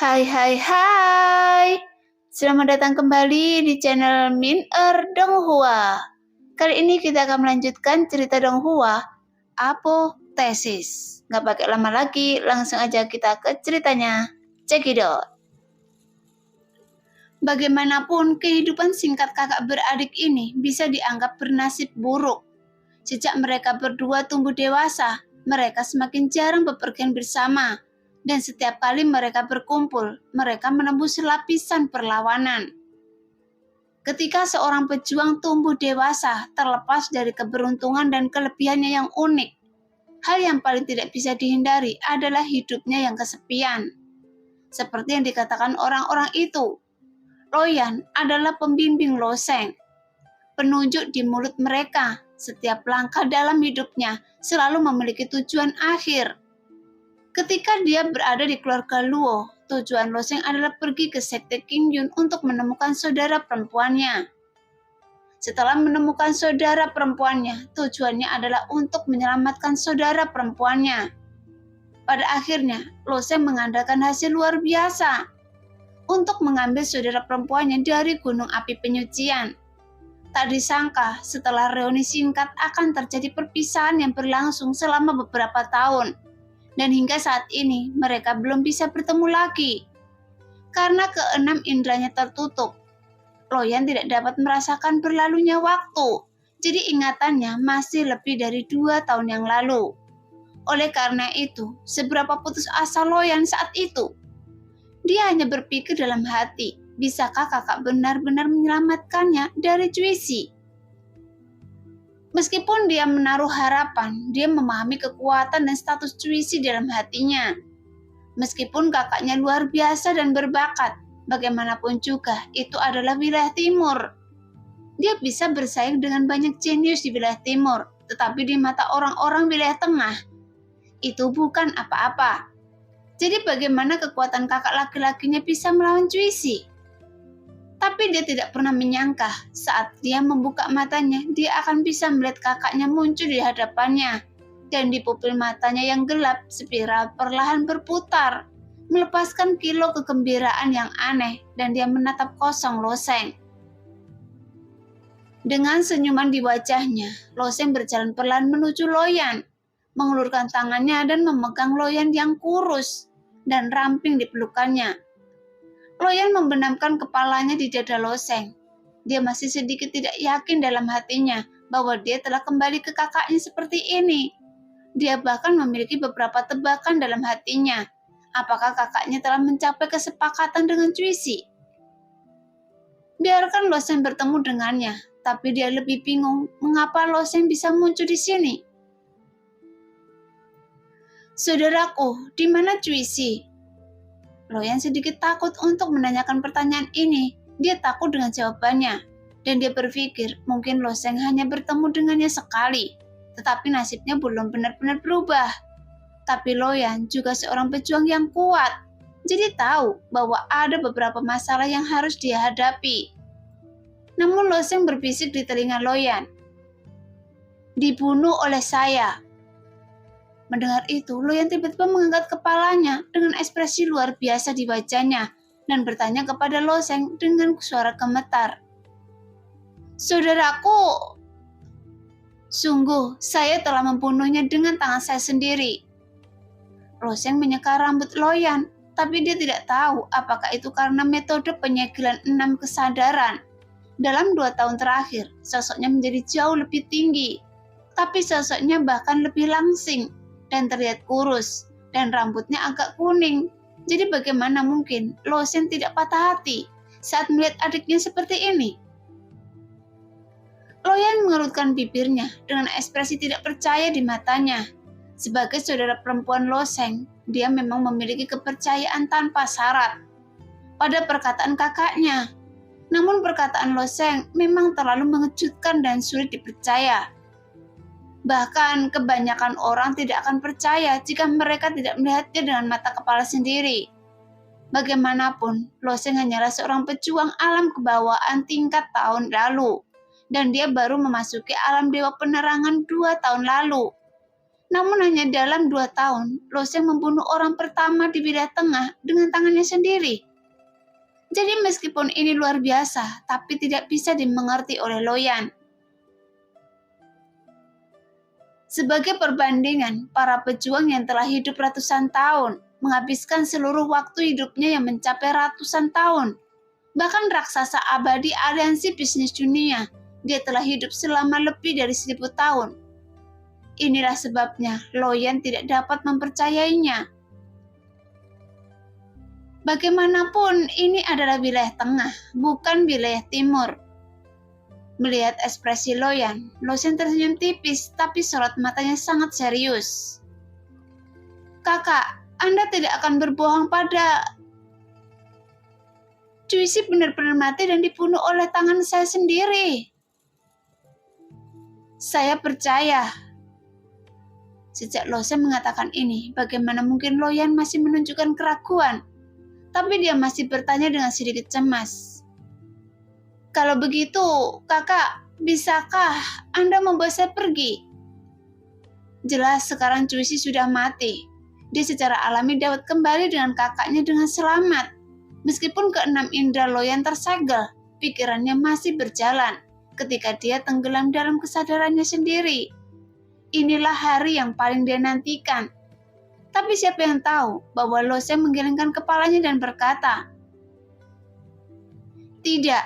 Hai hai hai. Selamat datang kembali di channel Min Donghua. Kali ini kita akan melanjutkan cerita Donghua, Apotesis. Nggak pakai lama lagi, langsung aja kita ke ceritanya. Cekidot. Bagaimanapun, kehidupan singkat kakak beradik ini bisa dianggap bernasib buruk. Sejak mereka berdua tumbuh dewasa, mereka semakin jarang bepergian bersama. Dan setiap kali mereka berkumpul, mereka menembus lapisan perlawanan. Ketika seorang pejuang tumbuh dewasa, terlepas dari keberuntungan dan kelebihannya yang unik, hal yang paling tidak bisa dihindari adalah hidupnya yang kesepian. Seperti yang dikatakan orang-orang itu, Loyan adalah pembimbing Loseng, penunjuk di mulut mereka. Setiap langkah dalam hidupnya selalu memiliki tujuan akhir. Ketika dia berada di keluarga Luo, tujuan Loseng adalah pergi ke sekte Qingyun untuk menemukan saudara perempuannya. Setelah menemukan saudara perempuannya, tujuannya adalah untuk menyelamatkan saudara perempuannya. Pada akhirnya, Loseng mengandalkan hasil luar biasa untuk mengambil saudara perempuannya dari gunung api penyucian. Tak disangka, setelah reuni singkat akan terjadi perpisahan yang berlangsung selama beberapa tahun. Dan hingga saat ini mereka belum bisa bertemu lagi. Karena keenam indranya tertutup, Loyan tidak dapat merasakan berlalunya waktu. Jadi ingatannya masih lebih dari 2 tahun yang lalu. Oleh karena itu, seberapa putus asa Loyan saat itu? Dia hanya berpikir dalam hati, bisakah kakak benar-benar menyelamatkannya dari Juisi? Meskipun dia menaruh harapan, dia memahami kekuatan dan status Juisi dalam hatinya. Meskipun kakaknya luar biasa dan berbakat, bagaimanapun juga itu adalah wilayah timur. Dia bisa bersaing dengan banyak jenius di wilayah timur, tetapi di mata orang-orang wilayah tengah, itu bukan apa-apa. Jadi bagaimana kekuatan kakak laki-lakinya bisa melawan Juisi? Tapi dia tidak pernah menyangka saat dia membuka matanya, dia akan bisa melihat kakaknya muncul di hadapannya. Dan di pupil matanya yang gelap, spiral perlahan berputar, melepaskan kilau kegembiraan yang aneh, dan dia menatap kosong Loseng. Dengan senyuman di wajahnya, Loseng berjalan perlahan menuju Loyan, mengulurkan tangannya dan memegang Loyan yang kurus dan ramping di pelukannya. Loyan membenamkan kepalanya di dada Loseng. Dia masih sedikit tidak yakin dalam hatinya bahwa dia telah kembali ke kakaknya seperti ini. Dia bahkan memiliki beberapa tebakan dalam hatinya. Apakah kakaknya telah mencapai kesepakatan dengan Juisi? Biarkan Loseng bertemu dengannya, tapi dia lebih bingung mengapa Loseng bisa muncul di sini. Saudaraku, di mana Juisi? Loyan sedikit takut untuk menanyakan pertanyaan ini. Dia takut dengan jawabannya. Dan dia berpikir mungkin Loseng hanya bertemu dengannya sekali. Tetapi nasibnya belum benar-benar berubah. Tapi Loyan juga seorang pejuang yang kuat. Jadi tahu bahwa ada beberapa masalah yang harus dia hadapi. Namun Loseng berbisik di telinga Loyan. Dibunuh oleh saya. Mendengar itu, Loyan tiba-tiba mengangkat kepalanya dengan ekspresi luar biasa di wajahnya dan bertanya kepada Loseng dengan suara gemetar. Saudaraku, sungguh saya telah membunuhnya dengan tangan saya sendiri. Loseng menyeka rambut Loyan, tapi dia tidak tahu apakah itu karena metode penyegelan 6 kesadaran. Dalam 2 tahun terakhir, sosoknya menjadi jauh lebih tinggi, tapi sosoknya bahkan lebih langsing dan terlihat kurus, dan rambutnya agak kuning. Jadi bagaimana mungkin Loseng tidak patah hati saat melihat adiknya seperti ini? Loyan mengerutkan bibirnya dengan ekspresi tidak percaya di matanya. Sebagai saudara perempuan Loseng, dia memang memiliki kepercayaan tanpa syarat pada perkataan kakaknya. Namun perkataan Loseng memang terlalu mengejutkan dan sulit dipercaya. Bahkan kebanyakan orang tidak akan percaya jika mereka tidak melihatnya dengan mata kepala sendiri. Bagaimanapun, Loseng hanyalah seorang pejuang alam kebawaan tingkat tahun lalu. Dan dia baru memasuki alam dewa penerangan 2 tahun lalu. Namun hanya dalam 2 tahun, Lo Sheng membunuh orang pertama di wilayah tengah dengan tangannya sendiri. Jadi meskipun ini luar biasa, tapi tidak bisa dimengerti oleh Lo Yan. Sebagai perbandingan, para pejuang yang telah hidup ratusan tahun, menghabiskan seluruh waktu hidupnya yang mencapai ratusan tahun. Bahkan raksasa abadi aliansi bisnis dunia, dia telah hidup selama lebih dari 1000 tahun. Inilah sebabnya Lo Yan tidak dapat mempercayainya. Bagaimanapun ini adalah wilayah tengah, bukan wilayah timur. Melihat ekspresi Lo Yan, Lo Sheng tersenyum tipis tapi sorot matanya sangat serius. Kakak, Anda tidak akan berbohong pada... Cuisi benar-benar mati dan dibunuh oleh tangan saya sendiri. Saya percaya. Sejak Lo Sheng mengatakan ini, bagaimana mungkin Lo Yan masih menunjukkan keraguan? Tapi dia masih bertanya dengan sedikit cemas. Kalau begitu, kakak, bisakah Anda membawa saya pergi? Jelas sekarang Cuisi sudah mati. Dia secara alami dapat kembali dengan kakaknya dengan selamat. Meskipun keenam indera Lo Yan tersegel, pikirannya masih berjalan ketika dia tenggelam dalam kesadarannya sendiri. Inilah hari yang paling dia nantikan. Tapi siapa yang tahu bahwa Lo Sheng menggelengkan kepalanya dan berkata, "Tidak."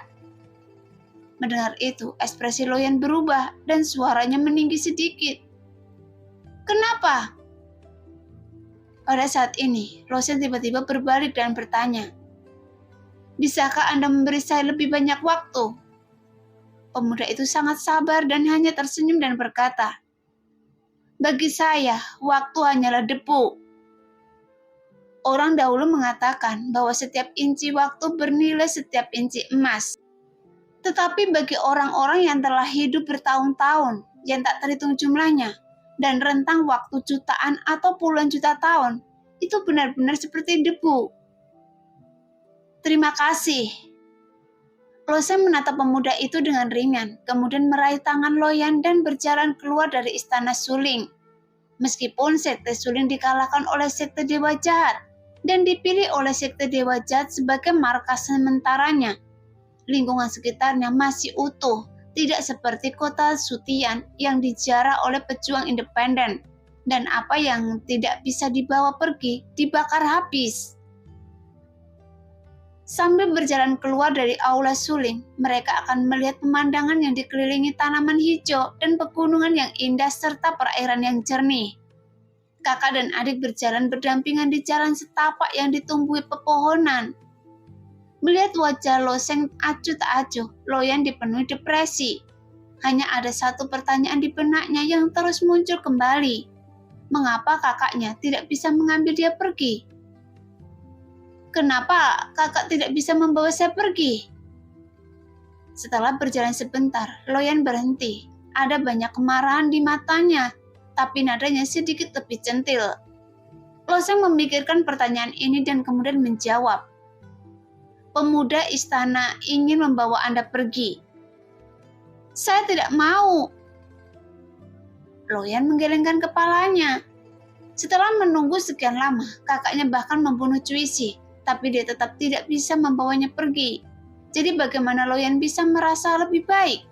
Mendengar itu, ekspresi Lo Yan berubah dan suaranya meninggi sedikit. Kenapa? Pada saat ini, Lo Sheng tiba-tiba berbalik dan bertanya, bisakah Anda memberi saya lebih banyak waktu? Pemuda itu sangat sabar dan hanya tersenyum dan berkata, bagi saya, waktu hanyalah debu. Orang dahulu mengatakan bahwa setiap inci waktu bernilai setiap inci emas. Tetapi bagi orang-orang yang telah hidup bertahun-tahun, yang tak terhitung jumlahnya, dan rentang waktu jutaan atau puluhan juta tahun, itu benar-benar seperti debu. Terima kasih. Lo Sheng menatap pemuda itu dengan ringan, kemudian meraih tangan Lo Yan dan berjalan keluar dari istana Suling. Meskipun sekte Suling dikalahkan oleh sekte Dewa Jahat, dan dipilih oleh sekte Dewa Jahat sebagai markas sementaranya, lingkungan sekitarnya masih utuh, tidak seperti kota Sutian yang dijarah oleh pejuang independen, dan apa yang tidak bisa dibawa pergi dibakar habis. Sambil berjalan keluar dari aula Suling, mereka akan melihat pemandangan yang dikelilingi tanaman hijau dan pegunungan yang indah serta perairan yang jernih. Kakak dan adik berjalan berdampingan di jalan setapak yang ditumbuhi pepohonan. Melihat wajah Lo Sheng acuh tak acuh, Lo Yan dipenuhi depresi. Hanya ada satu pertanyaan di benaknya yang terus muncul kembali. Mengapa kakaknya tidak bisa mengambil dia pergi? Kenapa kakak tidak bisa membawa saya pergi? Setelah berjalan sebentar, Lo Yan berhenti. Ada banyak kemarahan di matanya, tapi nadanya sedikit lebih centil. Lo Sheng memikirkan pertanyaan ini dan kemudian menjawab. Pemuda istana ingin membawa Anda pergi. Saya tidak mau. Lo Yan menggelengkan kepalanya. Setelah menunggu sekian lama, kakaknya bahkan membunuh Cuisi, tapi dia tetap tidak bisa membawanya pergi. Jadi bagaimana Lo Yan bisa merasa lebih baik?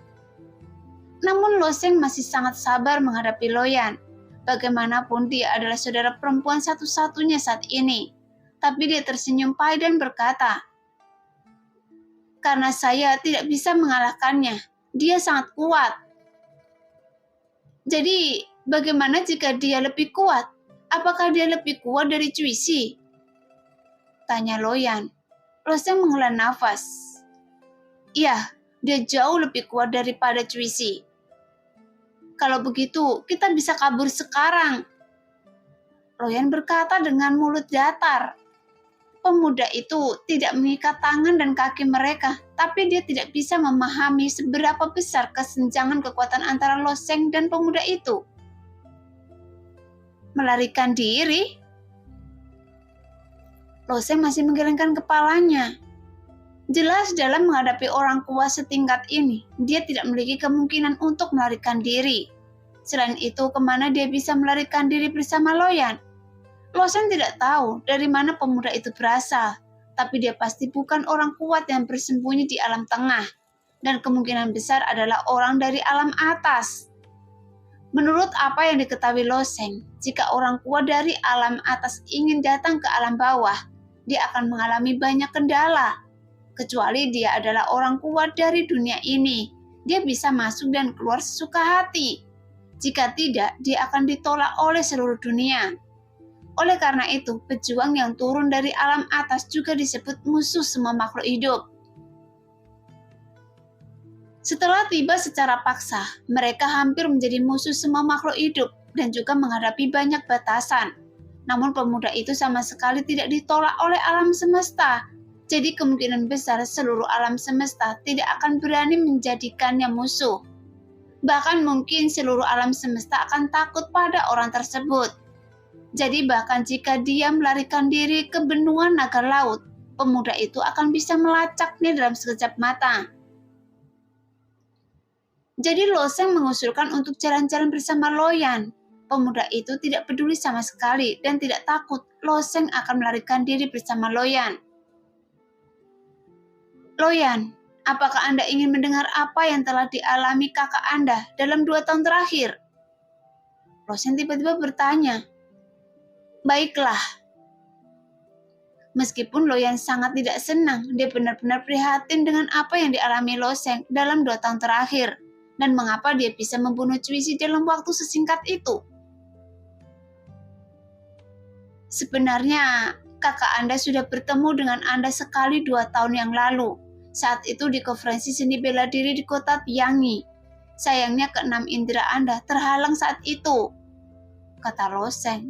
Namun Lo Sheng masih sangat sabar menghadapi Lo Yan. Bagaimanapun dia adalah saudara perempuan satu-satunya saat ini. Tapi dia tersenyum pahit dan berkata, karena saya tidak bisa mengalahkannya. Dia sangat kuat. Jadi, bagaimana jika dia lebih kuat? Apakah dia lebih kuat dari Cuisi? Tanya Lo Yan. Lo Sheng menghela nafas. Iya, dia jauh lebih kuat daripada Cuisi. Kalau begitu, kita bisa kabur sekarang. Lo Yan berkata dengan mulut datar. Pemuda itu tidak mengikat tangan dan kaki mereka, tapi dia tidak bisa memahami seberapa besar kesenjangan kekuatan antara Lo Sheng dan pemuda itu. Melarikan diri? Lo Sheng masih menggelengkan kepalanya. Jelas dalam menghadapi orang kuat setingkat ini, dia tidak memiliki kemungkinan untuk melarikan diri. Selain itu, kemana dia bisa melarikan diri bersama Loyan? Lo Seng tidak tahu dari mana pemuda itu berasal, tapi dia pasti bukan orang kuat yang bersembunyi di alam tengah, dan kemungkinan besar adalah orang dari alam atas. Menurut apa yang diketahui Lo Seng, jika orang kuat dari alam atas ingin datang ke alam bawah, dia akan mengalami banyak kendala. Kecuali dia adalah orang kuat dari dunia ini, dia bisa masuk dan keluar sesuka hati. Jika tidak, dia akan ditolak oleh seluruh dunia. Oleh karena itu, pejuang yang turun dari alam atas juga disebut musuh semua makhluk hidup. Setelah tiba secara paksa, mereka hampir menjadi musuh semua makhluk hidup dan juga menghadapi banyak batasan. Namun pemuda itu sama sekali tidak ditolak oleh alam semesta. Jadi kemungkinan besar seluruh alam semesta tidak akan berani menjadikannya musuh. Bahkan mungkin seluruh alam semesta akan takut pada orang tersebut. Jadi bahkan jika dia melarikan diri ke benua naga laut, pemuda itu akan bisa melacaknya dalam sekejap mata. Jadi Lo Seng mengusulkan untuk jalan-jalan bersama Loyan. Pemuda itu tidak peduli sama sekali dan tidak takut Lo Seng akan melarikan diri bersama Loyan. Loyan, apakah Anda ingin mendengar apa yang telah dialami kakak Anda dalam 2 tahun terakhir? Lo Seng tiba-tiba bertanya. Baiklah. Meskipun Loyan sangat tidak senang, dia benar-benar prihatin dengan apa yang dialami Lo Seng dalam 2 tahun terakhir, dan mengapa dia bisa membunuh Cuisi dalam waktu sesingkat itu. Sebenarnya, kakak Anda sudah bertemu dengan Anda sekali 2 tahun yang lalu. Saat itu di konferensi seni bela diri di kota Tiangi. Sayangnya keenam indera Anda terhalang saat itu, kata Lo Seng.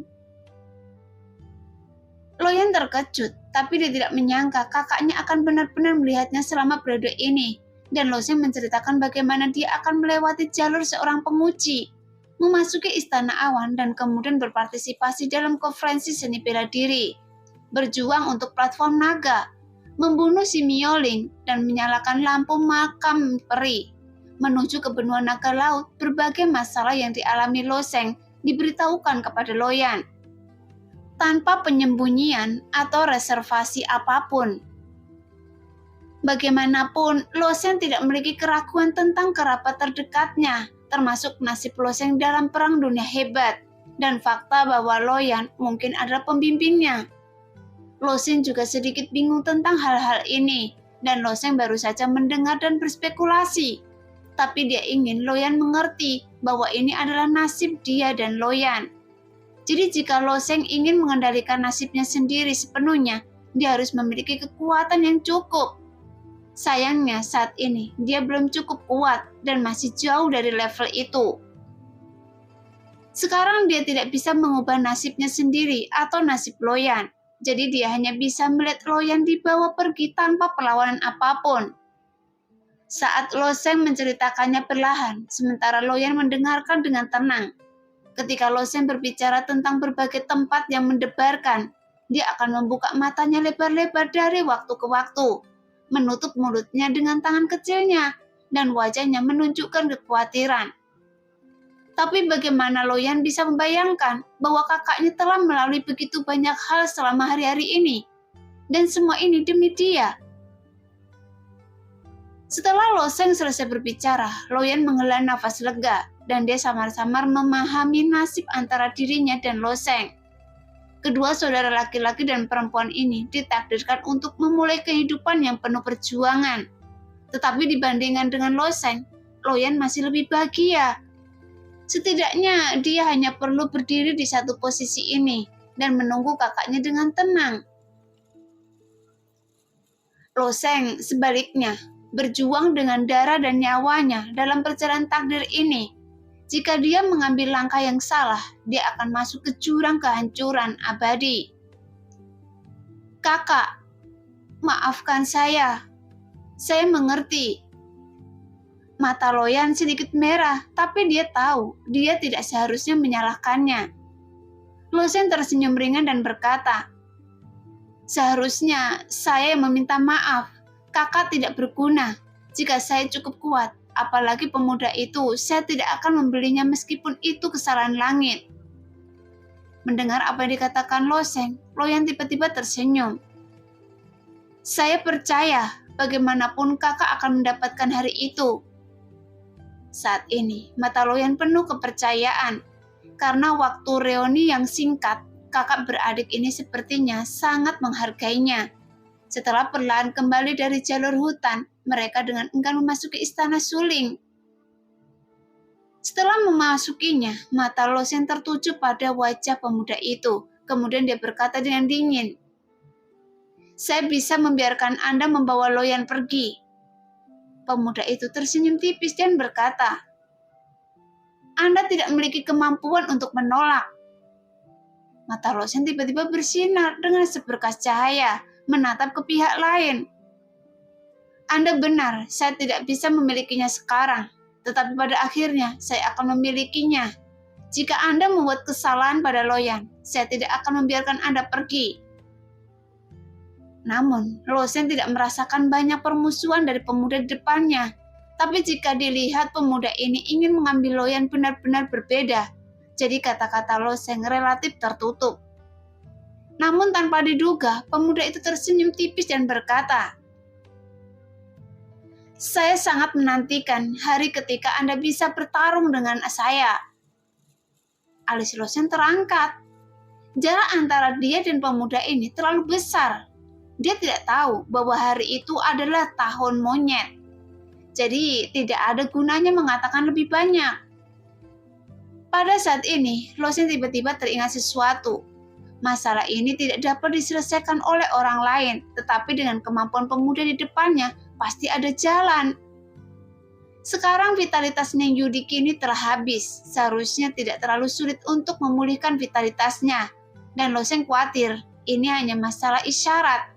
Loyan terkejut, tapi dia tidak menyangka kakaknya akan benar-benar melihatnya selama periode ini. Dan Lo Seng menceritakan bagaimana dia akan melewati jalur seorang penguji, memasuki istana awan dan kemudian berpartisipasi dalam konferensi seni bela diri, berjuang untuk platform naga, membunuh si Mioling dan menyalakan lampu makam peri, menuju ke benua naga laut. Berbagai masalah yang dialami Lo Seng diberitahukan kepada Loyan, tanpa penyembunyian atau reservasi apapun. Bagaimanapun, Lo Seng tidak memiliki keraguan tentang kerabat terdekatnya, termasuk nasib Lo Seng dalam perang dunia hebat, dan fakta bahwa Loyan mungkin adalah pembimbingnya. Lo Seng juga sedikit bingung tentang hal-hal ini, dan Lo Seng baru saja mendengar dan berspekulasi. Tapi dia ingin Loyan mengerti bahwa ini adalah nasib dia dan Loyan. Jadi jika Lo Seng ingin mengendalikan nasibnya sendiri sepenuhnya, dia harus memiliki kekuatan yang cukup. Sayangnya saat ini dia belum cukup kuat dan masih jauh dari level itu. Sekarang dia tidak bisa mengubah nasibnya sendiri atau nasib Loyan. Jadi dia hanya bisa melihat Loyan dibawa pergi tanpa perlawanan apapun. Saat Lo Seng menceritakannya perlahan, sementara Loyan mendengarkan dengan tenang. Ketika Lo Seng berbicara tentang berbagai tempat yang mendebarkan, dia akan membuka matanya lebar-lebar dari waktu ke waktu, menutup mulutnya dengan tangan kecilnya, dan wajahnya menunjukkan kekhawatiran. Tapi bagaimana Loyan bisa membayangkan bahwa kakaknya telah melalui begitu banyak hal selama hari-hari ini, dan semua ini demi dia? Setelah Lo Seng selesai berbicara, Loyan menghela nafas lega, dan dia samar-samar memahami nasib antara dirinya dan Lo Seng. Kedua saudara laki-laki dan perempuan ini ditakdirkan untuk memulai kehidupan yang penuh perjuangan. Tetapi dibandingkan dengan Lo Seng, Loyan masih lebih bahagia. Setidaknya dia hanya perlu berdiri di satu posisi ini dan menunggu kakaknya dengan tenang. Lo Seng sebaliknya berjuang dengan darah dan nyawanya dalam perjalanan takdir ini. Jika dia mengambil langkah yang salah, dia akan masuk ke jurang kehancuran abadi. Kakak, maafkan saya. Saya mengerti. Mata Loyan sedikit merah, tapi dia tahu dia tidak seharusnya menyalahkannya. Lo Seng tersenyum ringan dan berkata, seharusnya saya yang meminta maaf. Kakak tidak berguna. Jika saya cukup kuat, Apalagi pemuda itu, saya tidak akan membelinya meskipun itu kesalahan langit. Mendengar apa yang dikatakan Loseng, Loyan tiba-tiba tersenyum. Saya percaya bagaimanapun kakak akan mendapatkan hari itu. Saat ini, mata Loyan penuh kepercayaan. Karena waktu reuni yang singkat, kakak beradik ini sepertinya sangat menghargainya. Setelah perlahan kembali dari jalur hutan, mereka dengan enggan memasuki istana suling. Setelah memasukinya, mata Loseng tertuju pada wajah pemuda itu. Kemudian dia berkata dengan dingin, "Saya bisa membiarkan Anda membawa Loyan pergi." Pemuda itu tersenyum tipis dan berkata, "Anda tidak memiliki kemampuan untuk menolak." Mata Loseng tiba-tiba bersinar dengan seberkas cahaya, menatap ke pihak lain. "Anda benar, saya tidak bisa memilikinya sekarang, tetapi pada akhirnya saya akan memilikinya. Jika Anda membuat kesalahan pada Loyan, saya tidak akan membiarkan Anda pergi." Namun, Loseng tidak merasakan banyak permusuhan dari pemuda di depannya. Tapi jika dilihat pemuda ini ingin mengambil Loyan benar-benar berbeda, jadi kata-kata Loseng relatif tertutup. Namun tanpa diduga, pemuda itu tersenyum tipis dan berkata, "Saya sangat menantikan hari ketika Anda bisa bertarung dengan saya." Alis Loseng terangkat. Jarak antara dia dan pemuda ini terlalu besar. Dia tidak tahu bahwa hari itu adalah tahun monyet. Jadi tidak ada gunanya mengatakan lebih banyak. Pada saat ini, Loseng tiba-tiba teringat sesuatu. Masalah ini tidak dapat diselesaikan oleh orang lain, tetapi dengan kemampuan pemuda di depannya, pasti ada jalan. Sekarang vitalitas Neng Yudi kini telah habis. Seharusnya tidak terlalu sulit untuk memulihkan vitalitasnya. Dan Loseng khawatir, ini hanya masalah isyarat.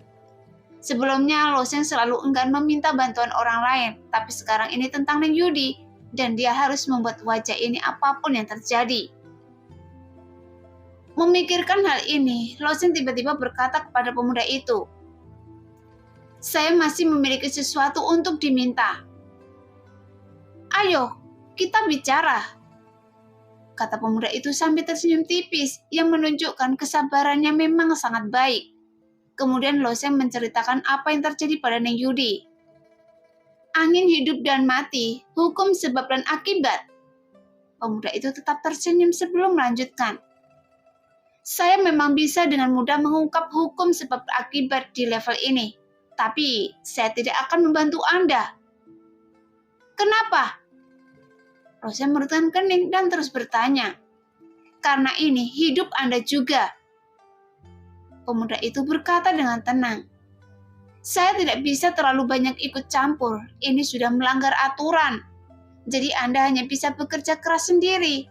Sebelumnya, Loseng selalu enggan meminta bantuan orang lain, tapi sekarang ini tentang Neng Yudi, dan dia harus membuat wajah ini apapun yang terjadi. Memikirkan hal ini, Loseng tiba-tiba berkata kepada pemuda itu, "Saya masih memiliki sesuatu untuk diminta." "Ayo, kita bicara," kata pemuda itu sambil tersenyum tipis yang menunjukkan kesabarannya memang sangat baik. Kemudian Loseng menceritakan apa yang terjadi pada Neng Yudi. Angin hidup dan mati, hukum sebab dan akibat. Pemuda itu tetap tersenyum sebelum melanjutkan. "Saya memang bisa dengan mudah mengungkap hukum sebab akibat di level ini, tapi saya tidak akan membantu Anda." "Kenapa?" Loseng merutkan kening dan terus bertanya. "Karena ini hidup Anda juga." Pemuda itu berkata dengan tenang. "Saya tidak bisa terlalu banyak ikut campur, ini sudah melanggar aturan. Jadi Anda hanya bisa bekerja keras sendiri.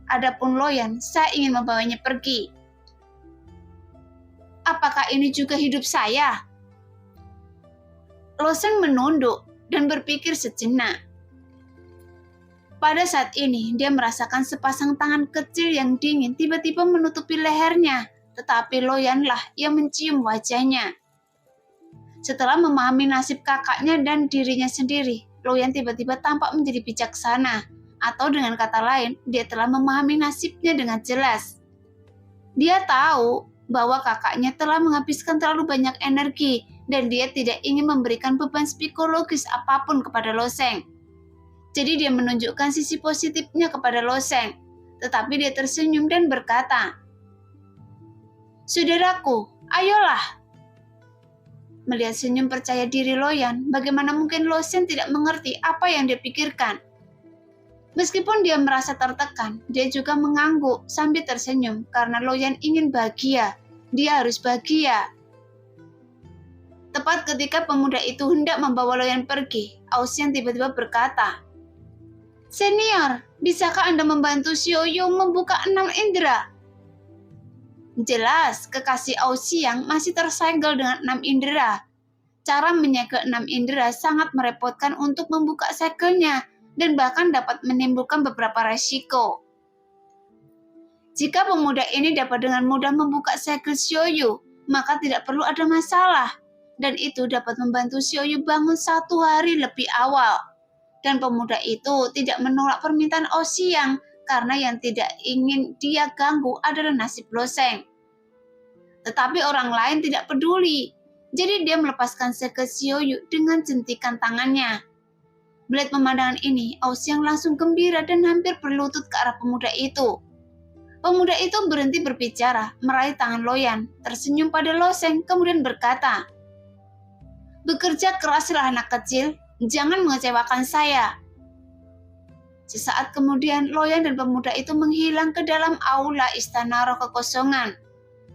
Adapun Loyan, saya ingin membawanya pergi." "Apakah ini juga hidup saya?" Loseng menunduk dan berpikir sejenak. Pada saat ini, dia merasakan sepasang tangan kecil yang dingin tiba-tiba menutupi lehernya, tetapi Loyanlah yang mencium wajahnya. Setelah memahami nasib kakaknya dan dirinya sendiri, Loyan tiba-tiba tampak menjadi bijaksana, atau dengan kata lain, dia telah memahami nasibnya dengan jelas. Dia tahu bahwa kakaknya telah menghabiskan terlalu banyak energi dan dia tidak ingin memberikan beban psikologis apapun kepada Loseng. Jadi dia menunjukkan sisi positifnya kepada Loseng, tetapi dia tersenyum dan berkata, "Saudaraku, ayolah." Melihat senyum percaya diri Loyan, bagaimana mungkin Loseng tidak mengerti apa yang dia pikirkan. Meskipun dia merasa tertekan, dia juga mengangguk sambil tersenyum karena Loyan ingin bahagia. Dia harus bahagia. Tepat ketika pemuda itu hendak membawa Loyan pergi, Ausian tiba-tiba berkata, "Senior, bisakah Anda membantu Xiaoyu membuka 6 indera?" Jelas, kekasih Ausiang masih tersegel dengan 6 indera. Cara menyegel 6 indera sangat merepotkan untuk membuka segelnya dan bahkan dapat menimbulkan beberapa resiko. Jika pemuda ini dapat dengan mudah membuka segel Xiaoyu, maka tidak perlu ada masalah, dan itu dapat membantu Xiaoyu bangun 1 hari lebih awal. Dan pemuda itu tidak menolak permintaan Ossiang karena yang tidak ingin dia ganggu adalah nasib Loseng. Tetapi orang lain tidak peduli. Jadi dia melepaskan Seke Sioyu dengan jentikan tangannya. Melihat pemandangan ini, Ossiang langsung gembira dan hampir berlutut ke arah pemuda itu. Pemuda itu berhenti berbicara, meraih tangan Loyan, tersenyum pada Loseng, kemudian berkata, "Bekerja keraslah anak kecil, jangan mengecewakan saya." Sesaat kemudian, Loyan dan pemuda itu menghilang ke dalam aula istana roh kekosongan.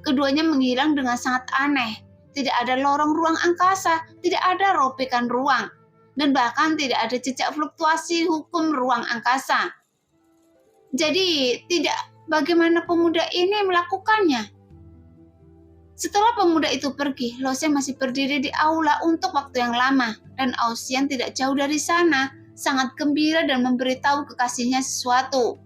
Keduanya menghilang dengan sangat aneh. Tidak ada lorong ruang angkasa, tidak ada robekan ruang, dan bahkan tidak ada jejak fluktuasi hukum ruang angkasa. Jadi, tidak bagaimana pemuda ini melakukannya. Setelah pemuda itu pergi, Loseng masih berdiri di aula untuk waktu yang lama, dan Ossiang tidak jauh dari sana, sangat gembira dan memberitahu kekasihnya sesuatu.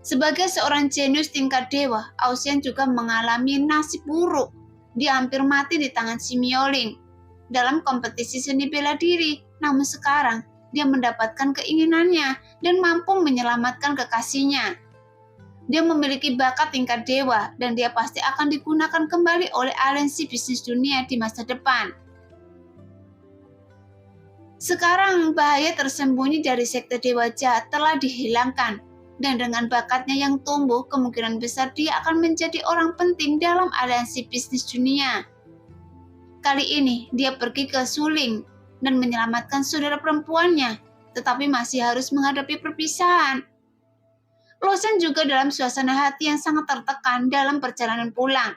Sebagai seorang jenius tingkat dewa, Ossiang juga mengalami nasib buruk. Dia hampir mati di tangan si Mioling dalam kompetisi seni bela diri, namun sekarang dia mendapatkan keinginannya dan mampu menyelamatkan kekasihnya. Dia memiliki bakat tingkat dewa dan dia pasti akan digunakan kembali oleh aliansi bisnis dunia di masa depan. Sekarang bahaya tersembunyi dari sekte dewa jahat telah dihilangkan, dan dengan bakatnya yang tumbuh, kemungkinan besar dia akan menjadi orang penting dalam aliansi bisnis dunia. Kali ini dia pergi ke Suling dan menyelamatkan saudara perempuannya, tetapi masih harus menghadapi perpisahan. Loseng juga dalam suasana hati yang sangat tertekan dalam perjalanan pulang.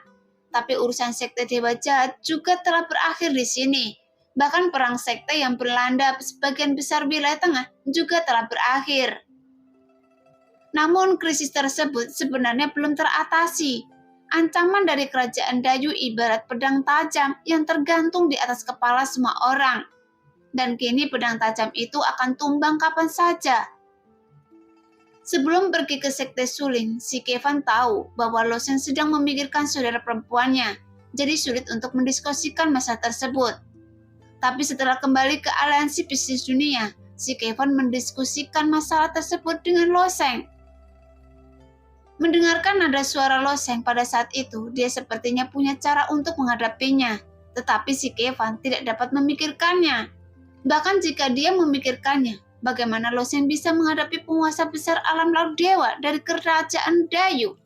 Tapi urusan sekte dewa jahat juga telah berakhir di sini. Bahkan perang sekte yang berlanda sebagian besar wilayah tengah juga telah berakhir. Namun krisis tersebut sebenarnya belum teratasi. Ancaman dari kerajaan Dayu ibarat pedang tajam yang tergantung di atas kepala semua orang. Dan kini pedang tajam itu akan tumbang kapan saja. Sebelum pergi ke sekte Suling, si Kevan tahu bahwa Loseng sedang memikirkan saudara perempuannya, jadi sulit untuk mendiskusikan masalah tersebut. Tapi setelah kembali ke aliansi bisnis dunia, si Kevan mendiskusikan masalah tersebut dengan Loseng. Mendengarkan nada suara Loseng pada saat itu, dia sepertinya punya cara untuk menghadapinya, tetapi si Kevan tidak dapat memikirkannya. Bahkan jika dia memikirkannya, bagaimana Loseng bisa menghadapi penguasa besar alam laut dewa dari kerajaan Dayu?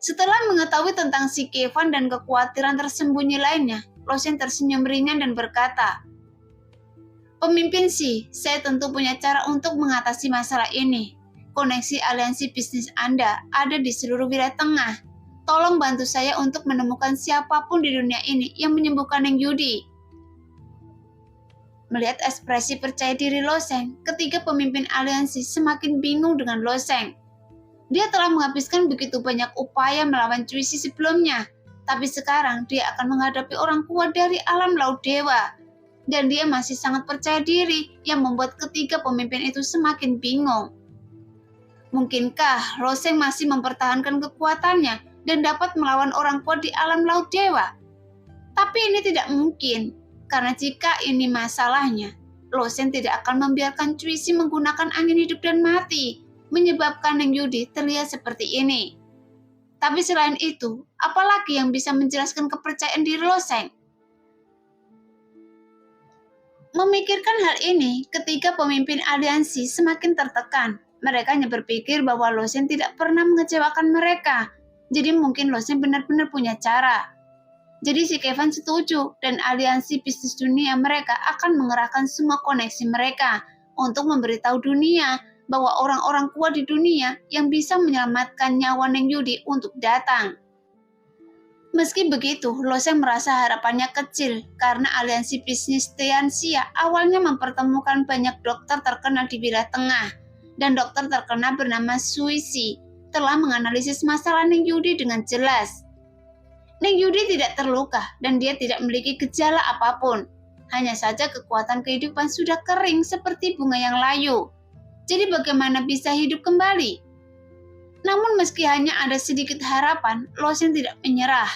Setelah mengetahui tentang si Kevan dan kekhawatiran tersembunyi lainnya, Loseng tersenyum ringan dan berkata, "Pemimpin Si, saya tentu punya cara untuk mengatasi masalah ini. Koneksi aliansi bisnis Anda ada di seluruh wilayah tengah. Tolong bantu saya untuk menemukan siapapun di dunia ini yang menyembuhkan Neng Yudi." Melihat ekspresi percaya diri Loseng, ketiga pemimpin aliansi semakin bingung dengan Loseng. Dia telah menghabiskan begitu banyak upaya melawan Cuisi sebelumnya, tapi sekarang dia akan menghadapi orang kuat dari alam laut dewa. Dan dia masih sangat percaya diri yang membuat ketiga pemimpin itu semakin bingung. Mungkinkah Loseng masih mempertahankan kekuatannya dan dapat melawan orang kuat di alam laut dewa? Tapi ini tidak mungkin, karena jika ini masalahnya, Loseng tidak akan membiarkan Cuisi menggunakan angin hidup dan mati, menyebabkan Neng Yudi terlihat seperti ini. Tapi selain itu, apalagi yang bisa menjelaskan kepercayaan diri Loseng? Memikirkan hal ini, ketiga pemimpin aliansi semakin tertekan. Mereka hanya berpikir bahwa Loseng tidak pernah mengecewakan mereka. Jadi mungkin Loseng benar-benar punya cara. Jadi si Kevan setuju dan aliansi bisnis dunia mereka akan mengerahkan semua koneksi mereka untuk memberitahu dunia bahwa orang-orang kuat di dunia yang bisa menyelamatkan nyawa Neng Yudi untuk datang. Meski begitu, Loseng merasa harapannya kecil karena aliansi bisnis Tianxia awalnya mempertemukan banyak dokter terkenal di wilayah tengah. Dan dokter terkenal bernama Suisi telah menganalisis masalah Neng Yudi dengan jelas. Neng Yudi tidak terluka dan dia tidak memiliki gejala apapun. Hanya saja kekuatan kehidupan sudah kering seperti bunga yang layu. Jadi bagaimana bisa hidup kembali? Namun meski hanya ada sedikit harapan, Loseng tidak menyerah.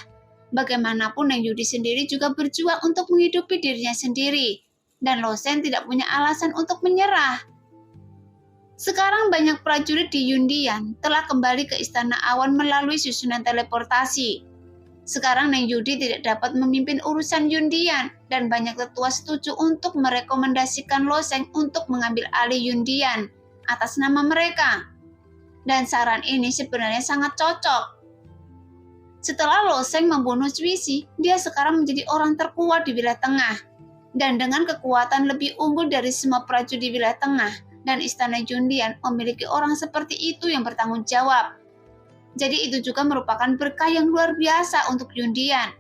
Bagaimanapun Neng Yudi sendiri juga berjuang untuk menghidupi dirinya sendiri. dan Lo Seng tidak punya alasan untuk menyerah. Sekarang banyak prajurit di Yundian telah kembali ke Istana Awan melalui susunan teleportasi. Sekarang Neng Yudi tidak dapat memimpin urusan Yundian dan banyak tetua setuju untuk merekomendasikan Lo Seng untuk mengambil alih Yundian atas nama mereka. Dan saran ini sebenarnya sangat cocok. Setelah Lo Seng membunuh Cui, dia sekarang menjadi orang terkuat di wilayah tengah. Dan dengan kekuatan lebih unggul dari semua prajurit di wilayah tengah, dan Istana Yundian memiliki orang seperti itu yang bertanggung jawab. Jadi itu juga merupakan berkah yang luar biasa untuk Yundian.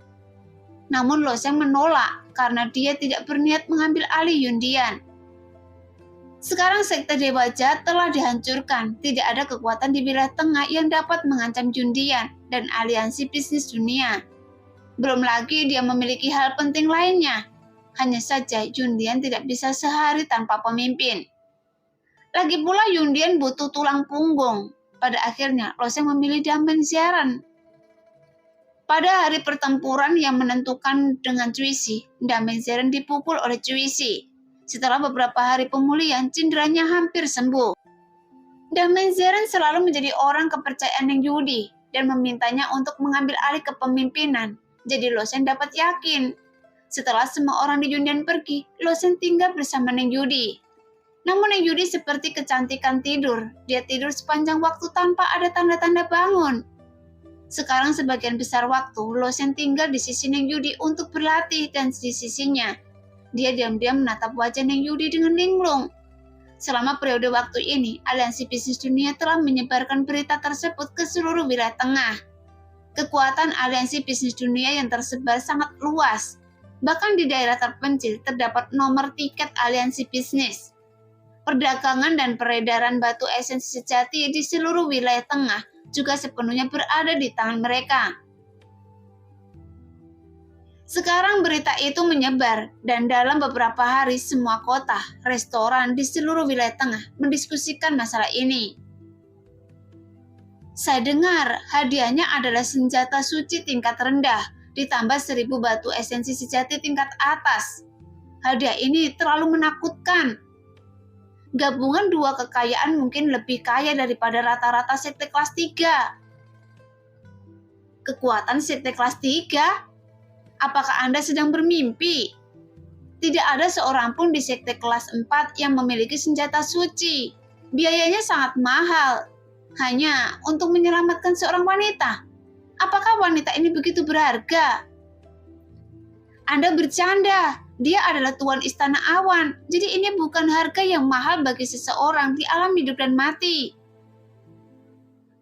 Namun Lo Seng menolak karena dia tidak berniat mengambil alih Yundian. Sekarang Sekte Dewa Jahat telah dihancurkan, tidak ada kekuatan di wilayah tengah yang dapat mengancam Yundian dan aliansi bisnis dunia. Belum lagi dia memiliki hal penting lainnya. Hanya saja Yundian tidak bisa sehari tanpa pemimpin. Lagi pula Yundian butuh tulang punggung. Pada akhirnya Lo Seng memilih Dameng Xiaran. Pada hari pertempuran yang menentukan dengan Cui, Dameng Xiaran dipukul oleh Cui. Setelah beberapa hari pemulihan, cenderanya hampir sembuh. Dameng Xiaran selalu menjadi orang kepercayaan Neng Yudi dan memintanya untuk mengambil alih kepemimpinan. Jadi Lo Seng dapat yakin. Setelah semua orang di Yundian pergi, Lo Seng tinggal bersama Neng Yudi. Namun Neng Yudi seperti kecantikan tidur. Dia tidur sepanjang waktu tanpa ada tanda-tanda bangun. Sekarang sebagian besar waktu, Lo Seng tinggal di sisi Neng Yudi untuk berlatih dan di sisinya. Dia diam-diam menatap wajah Neng Yudi dengan linglung. Selama periode waktu ini, aliansi bisnis dunia telah menyebarkan berita tersebut ke seluruh wilayah tengah. Kekuatan aliansi bisnis dunia yang tersebar sangat luas. Bahkan di daerah terpencil terdapat nomor tiket aliansi bisnis. Perdagangan dan peredaran batu esensi sejati di seluruh wilayah tengah juga sepenuhnya berada di tangan mereka. Sekarang berita itu menyebar dan dalam beberapa hari semua kota, restoran di seluruh wilayah tengah mendiskusikan masalah ini. Saya dengar hadiahnya adalah senjata suci tingkat rendah ditambah 1000 batu esensi sejati tingkat atas. Hadiah ini terlalu menakutkan. Gabungan dua kekayaan mungkin lebih kaya daripada rata-rata sekte kelas 3. Kekuatan sekte kelas 3? Apakah Anda sedang bermimpi? Tidak ada seorang pun di sekte kelas 4 yang memiliki senjata suci. Biayanya sangat mahal. Hanya untuk menyelamatkan seorang wanita. Apakah wanita ini begitu berharga? Anda bercanda. Dia adalah Tuan Istana Awan. Jadi ini bukan harga yang mahal bagi seseorang di alam hidup dan mati.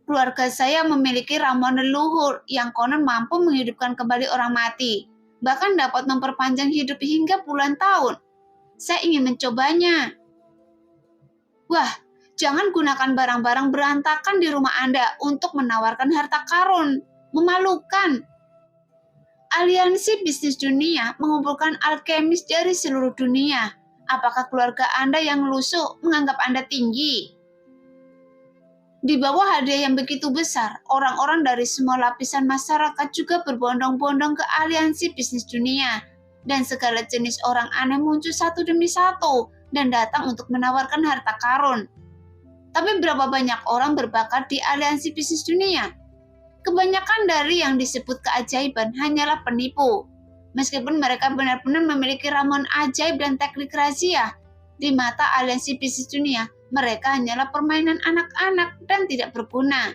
Keluarga saya memiliki ramuan leluhur yang konon mampu menghidupkan kembali orang mati, bahkan dapat memperpanjang hidup hingga puluhan tahun. Saya ingin mencobanya. Wah, jangan gunakan barang-barang berantakan di rumah Anda untuk menawarkan harta karun. Memalukan. Aliansi bisnis dunia mengumpulkan alkemis dari seluruh dunia. Apakah keluarga Anda yang lusuh menganggap Anda tinggi? Di bawah hadiah yang begitu besar, orang-orang dari semua lapisan masyarakat juga berbondong-bondong ke aliansi bisnis dunia. Dan segala jenis orang aneh muncul satu demi satu dan datang untuk menawarkan harta karun. Tapi berapa banyak orang berbakat di aliansi bisnis dunia? Kebanyakan dari yang disebut keajaiban hanyalah penipu. Meskipun mereka benar-benar memiliki ramuan ajaib dan teknik rahasia, di mata aliansi bisnis dunia, mereka hanyalah permainan anak-anak dan tidak berguna.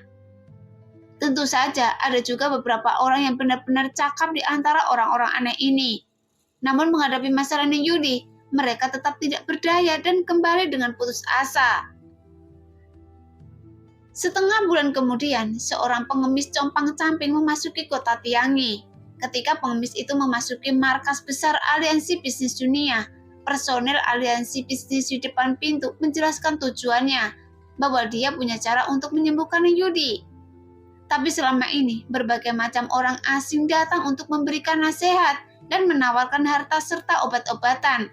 Tentu saja ada juga beberapa orang yang benar-benar cakap di antara orang-orang aneh ini. Namun menghadapi masalah Neng Yudi, mereka tetap tidak berdaya dan kembali dengan putus asa. Setengah bulan kemudian, seorang pengemis compang-camping memasuki kota Tiangi. Ketika pengemis itu memasuki markas besar aliansi bisnis dunia, personel aliansi bisnis di depan pintu menjelaskan tujuannya, bahwa dia punya cara untuk menyembuhkan Neng Yudi. Tapi selama ini, berbagai macam orang asing datang untuk memberikan nasihat dan menawarkan harta serta obat-obatan.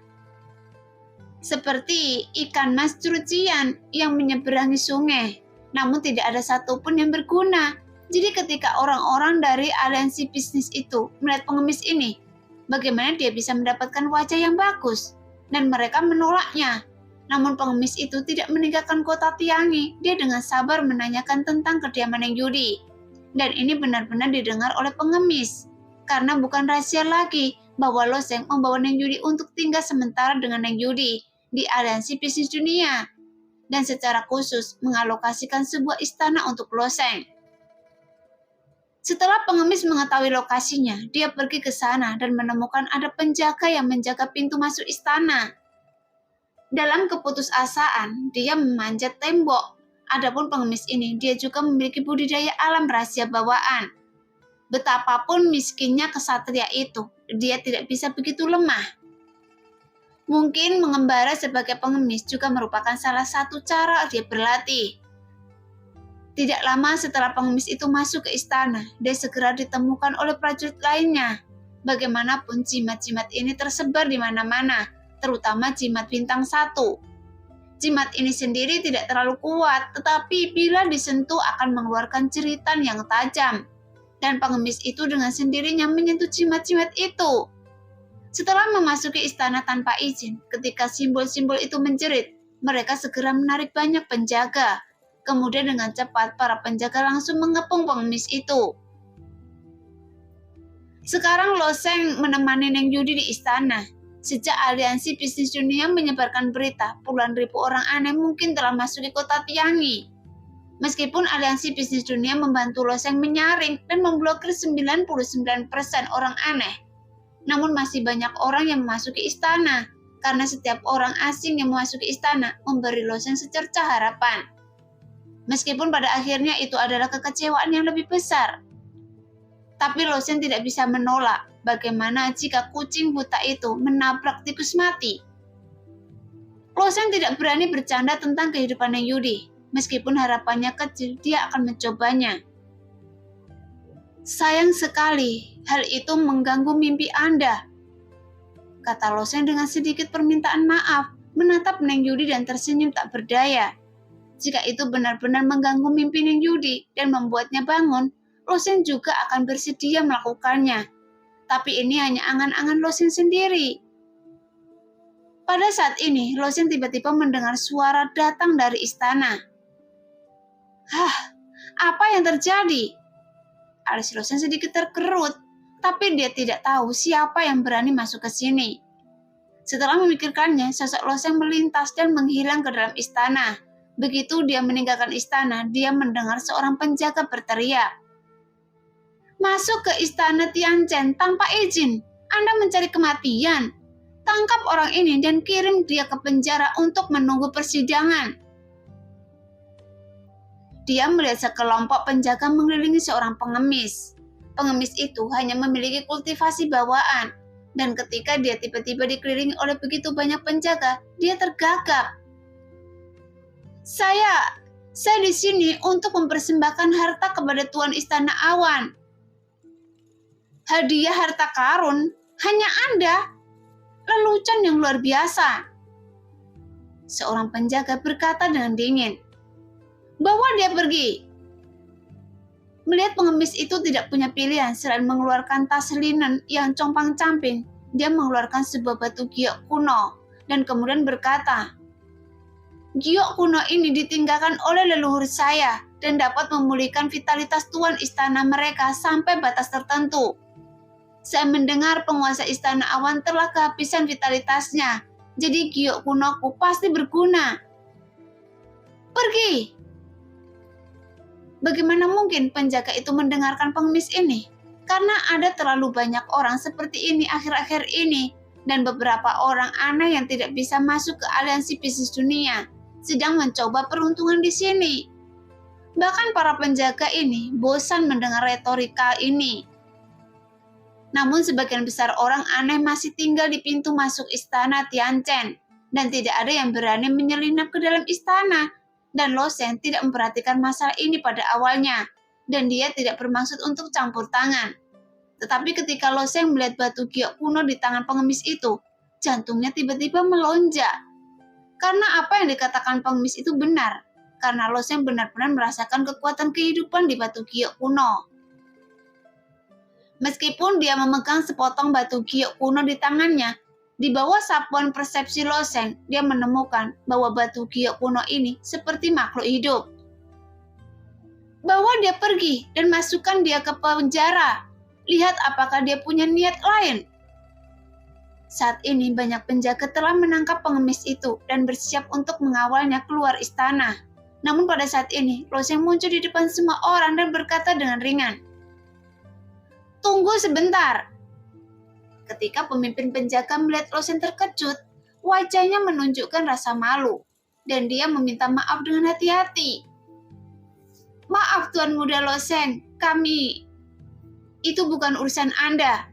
Seperti ikan mas cucian yang menyeberangi sungai, namun tidak ada satupun yang berguna. Jadi ketika orang-orang dari aliansi bisnis itu melihat pengemis ini, bagaimana dia bisa mendapatkan wajah yang bagus? dan mereka menolaknya. Namun pengemis itu tidak meninggalkan kota Tiangi. Dia dengan sabar menanyakan tentang kediaman Neng Yudi. Dan ini benar-benar didengar oleh pengemis. Karena bukan rahasia lagi bahwa Lo Sheng membawa Neng Yudi untuk tinggal sementara dengan Neng Yudi di aliansi bisnis dunia. Dan secara khusus mengalokasikan sebuah istana untuk Lo Sheng. Setelah pengemis mengetahui lokasinya, dia pergi ke sana dan menemukan ada penjaga yang menjaga pintu masuk istana. Dalam keputusasaan, dia memanjat tembok. Adapun pengemis ini, dia juga memiliki budidaya alam rahasia bawaan. Betapapun miskinnya kesatria itu, dia tidak bisa begitu lemah. Mungkin mengembara sebagai pengemis juga merupakan salah satu cara dia berlatih. Tidak lama setelah pengemis itu masuk ke istana, dia segera ditemukan oleh prajurit lainnya. Bagaimanapun jimat-jimat ini tersebar di mana-mana, terutama jimat bintang 1. Jimat ini sendiri tidak terlalu kuat, tetapi bila disentuh akan mengeluarkan jeritan yang tajam. Dan pengemis itu dengan sendirinya menyentuh jimat-jimat itu. Setelah memasuki istana tanpa izin, ketika simbol-simbol itu menjerit, mereka segera menarik banyak penjaga. Kemudian dengan cepat para penjaga langsung mengepung pengemis itu. Sekarang Lo Sheng menemani Neng Yudi di istana. Sejak aliansi bisnis dunia menyebarkan berita, puluhan ribu orang aneh mungkin telah masuk di kota Tiangi. Meskipun aliansi bisnis dunia membantu Lo Sheng menyaring dan memblokir 99% orang aneh, namun masih banyak orang yang memasuki istana, karena setiap orang asing yang memasuki istana memberi Lo Sheng secercah harapan. Meskipun pada akhirnya itu adalah kekecewaan yang lebih besar. Tapi Lo Sheng tidak bisa menolak bagaimana jika kucing buta itu menabrak tikus mati. Lo Sheng tidak berani bercanda tentang kehidupan Neng Yudi. Meskipun harapannya kecil, dia akan mencobanya. Sayang sekali, hal itu mengganggu mimpi Anda, kata Lo Sheng dengan sedikit permintaan maaf, menatap Neng Yudi dan tersenyum tak berdaya. Jika itu benar-benar mengganggu mimpi Neng Yudi dan membuatnya bangun, Lo Sheng juga akan bersedia melakukannya. Tapi ini hanya angan-angan Lo Sheng sendiri. Pada saat ini, Lo Sheng tiba-tiba mendengar suara datang dari istana. Hah, apa yang terjadi? Alis Lo Sheng sedikit terkerut, tapi dia tidak tahu siapa yang berani masuk ke sini. Setelah memikirkannya, sosok Lo Sheng melintas dan menghilang ke dalam istana. Begitu dia meninggalkan istana, dia mendengar seorang penjaga berteriak. Masuk ke istana Tianchen tanpa izin. Anda mencari kematian. Tangkap orang ini dan kirim dia ke penjara untuk menunggu persidangan. Dia melihat sekelompok penjaga mengelilingi seorang pengemis. Pengemis itu hanya memiliki kultivasi bawaan. Dan ketika dia tiba-tiba dikelilingi oleh begitu banyak penjaga, dia tergagap. Saya di sini untuk mempersembahkan harta kepada Tuan Istana Awan. Hadiah harta karun? Hanya Anda? Lelucon yang luar biasa. Seorang penjaga berkata dengan dingin. Bawa dia pergi. Melihat pengemis itu tidak punya pilihan selain mengeluarkan tas linen yang compang-camping, dia mengeluarkan sebuah batu giok kuno dan kemudian berkata, giok kuno ini ditinggalkan oleh leluhur saya dan dapat memulihkan vitalitas tuan istana mereka sampai batas tertentu. Saya mendengar penguasa istana awan telah kehabisan vitalitasnya, jadi giok kunoku pasti berguna. Pergi! Bagaimana mungkin penjaga itu mendengarkan pengemis ini? Karena ada terlalu banyak orang seperti ini akhir-akhir ini, dan beberapa orang aneh yang tidak bisa masuk ke aliansi bisnis dunia sedang mencoba peruntungan di sini. Bahkan para penjaga ini bosan mendengar retorika ini. Namun sebagian besar orang aneh masih tinggal di pintu masuk istana Tianchen, dan tidak ada yang berani menyelinap ke dalam istana. Dan Lo Sheng tidak memperhatikan masalah ini pada awalnya, dan dia tidak bermaksud untuk campur tangan. Tetapi ketika Lo Sheng melihat batu giok kuno di tangan pengemis itu, jantungnya tiba-tiba melonjak. Karena apa yang dikatakan pengemis itu benar, karena Lo Sheng benar-benar merasakan kekuatan kehidupan di batu giok kuno. Meskipun dia memegang sepotong batu giok kuno di tangannya, Di bawah sapuan persepsi Loseng, dia menemukan bahwa batu giok kuno ini seperti makhluk hidup. Bawa dia pergi dan masukkan dia ke penjara. Lihat apakah dia punya niat lain. Saat ini banyak penjaga telah menangkap pengemis itu dan bersiap untuk mengawalnya keluar istana. Namun pada saat ini, Loseng muncul di depan semua orang dan berkata dengan ringan, "Tunggu sebentar." Ketika pemimpin penjaga melihat Loseng terkejut, wajahnya menunjukkan rasa malu, dan dia meminta maaf dengan hati-hati. "Maaf Tuan Muda Loseng, itu bukan urusan Anda."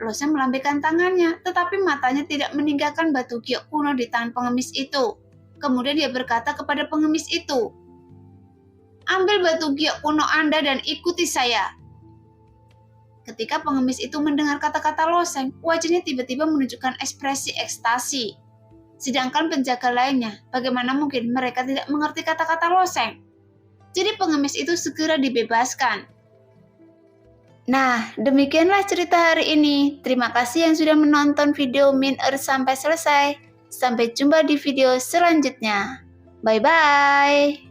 Loseng melambaikan tangannya, tetapi matanya tidak meninggalkan batu giok kuno di tangan pengemis itu. Kemudian dia berkata kepada pengemis itu, "Ambil batu giok kuno Anda dan ikuti saya." Ketika pengemis itu mendengar kata-kata Loseng, wajahnya tiba-tiba menunjukkan ekspresi ekstasi. Sedangkan penjaga lainnya, bagaimana mungkin mereka tidak mengerti kata-kata Loseng? Jadi pengemis itu segera dibebaskan. Nah, demikianlah cerita hari ini. Terima kasih yang sudah menonton video Min Earth sampai selesai. Sampai jumpa di video selanjutnya. Bye-bye.